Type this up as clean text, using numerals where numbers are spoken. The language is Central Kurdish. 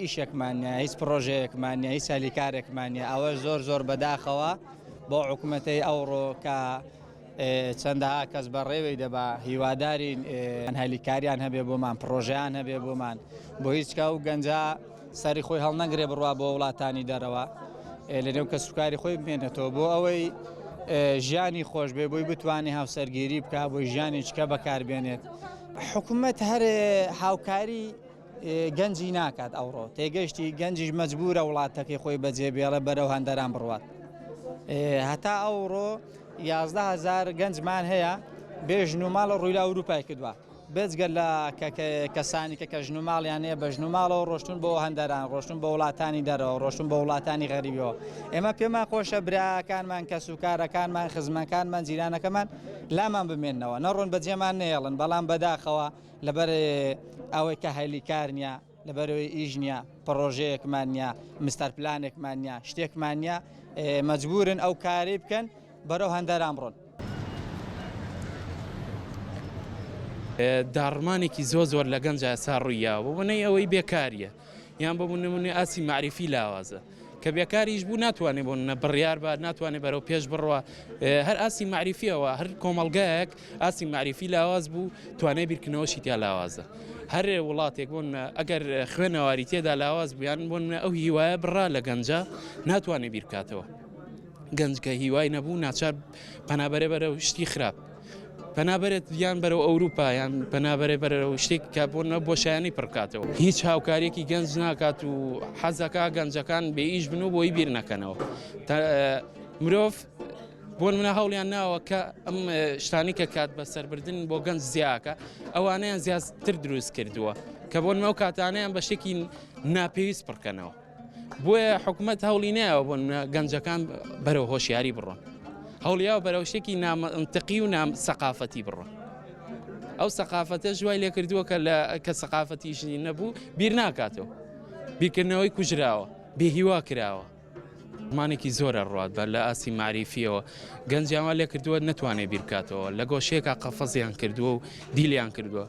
ئیشێکمان نیە، هیچ پرۆژەیەکمان نیە، هیچ هەلیکارێکمان نیە. ئەوە زۆر بەداخەوە بۆ حکوومەتەی ئەوڕۆ کە چەندەها کەس بەڕێوەی دەبا هیوادارین هەلیکاریان هەبێ بۆمان، پرۆژیان هەبێ بۆمان، بۆ هیچ کە و گەنجا سەری خۆی هەڵنەگرێ بڕوا بۆ وڵاتانی دەرەوە لەنێو کە سوکاری خۆی بمێنێتەوە بۆ ئەوەی ژیانی خۆش بێ، بۆی بتوانێت هاوسەرگیری بکە، بۆی ژیانی چکە بەکاربێنێت. حکوومەت هەر هاوکاری گەنجی ناکات ئەوڕۆ، تێگەشتی گەنجیش مەجبورە وڵاتەکەی خۆی بەجێبێڵە بەرەو هەندەران بڕوات. هەتا ئەوڕۆ 11,000 گەنجمان هەیە بێژن و ماڵە ڕووی لە ئەوروپای کردووە، بێجگە لە کەسانی کە ژن و ماڵیان هەیە بە ژن و ماڵەوە ڕۆشتون بۆ هەندەران، ڕۆشتون بە وڵاتانی دەرەوە، ڕۆشتون بە وڵاتانی غەریبیەوە. ئێمە پێمان خۆشە براکانمان کە سوکارەکانمان، خزمەکانمان، جیرانەکەمان لامان بمێننەوە، نەڕۆن بەجێمان نێڵن، بەڵام بەداخەوە لەبەر ئەوەی کە هەلیکار نییە، لەبەرەوەی ئیژ نییە، پڕۆژەیەکمان نییە، مستەر پلانێکمان نییە، شتێکمان نییە، مەجبورن ئەو کاری بکەن بەرەو هەندەران بڕۆن. داڕمانێکی زۆر لە گەنج ئاسا ڕوویاوە بۆنەی ئەوەی بێکاریە یان بۆ نمونێ ئاسی معریفی لاوازە کە بێکاریش بوو ناتوانێت بۆ بڕیار بە ناتوانێت بەرەو پێش بڕوە. هەر ئاسی معریفیەوە هەر کۆمەڵگایەک ئاسی معریفی لاواز بوو توانێت بیرکردنەوەشی تیا لاوازە. هەر وڵاتێک بوون ئەگەر خوێنەواری تێدا لاواز بوویان بۆن ئەو هیوایە بڕا لە گەنجە ناتوانێت بیرکاتەوە. گەنج کە هیوای نەبوو ناچار پەنابەرێ بەرەو شتی خراپ، پەنابەرێت یان بەرەو ئەوروپا یان پەنابەرێ بەرەو شتێک کە بۆنە بۆشایانی پڕکاتەوە. هیچ هاوکارێکی گەنج ناکات و حەزەکە گەنجەکان بێئیش بن و بۆی بیر نەکەنەوە. مرۆڤ بۆن منە هەوڵیان ناوە کە ئەم شتانی کە کات بە سەربردن بۆ گەنج زیاکە ئەوانەیان زیاتر دروست کردووە کە بۆن ئەو کاتانیان بە شتێکی ناپێویست پڕکەنەوە. بۆیە حکوومەت هەوڵی نایەوە بۆن گەنجەکان بەرەو هۆشیاری بڕۆن، هەوڵیاوە بەرەو شتێکی نامەنتەقی و سەقافەتی بڕۆن. ئەو سەقافەتە ژوای لێ کردووە کە سەقافەتیشی نەبوو بیر ناکاتەوە، بیرکردنەوەی کوژراوە، بێهیوا کراوە. مانێکی زۆرە ڕات بە لە ئاسی معریفیەوە گەنجیانوا لێ کردووە نەتوانێت بیرکاتەوە، لە گۆشەیەکە قەفەزیان کردووە و دیلیان کردووە.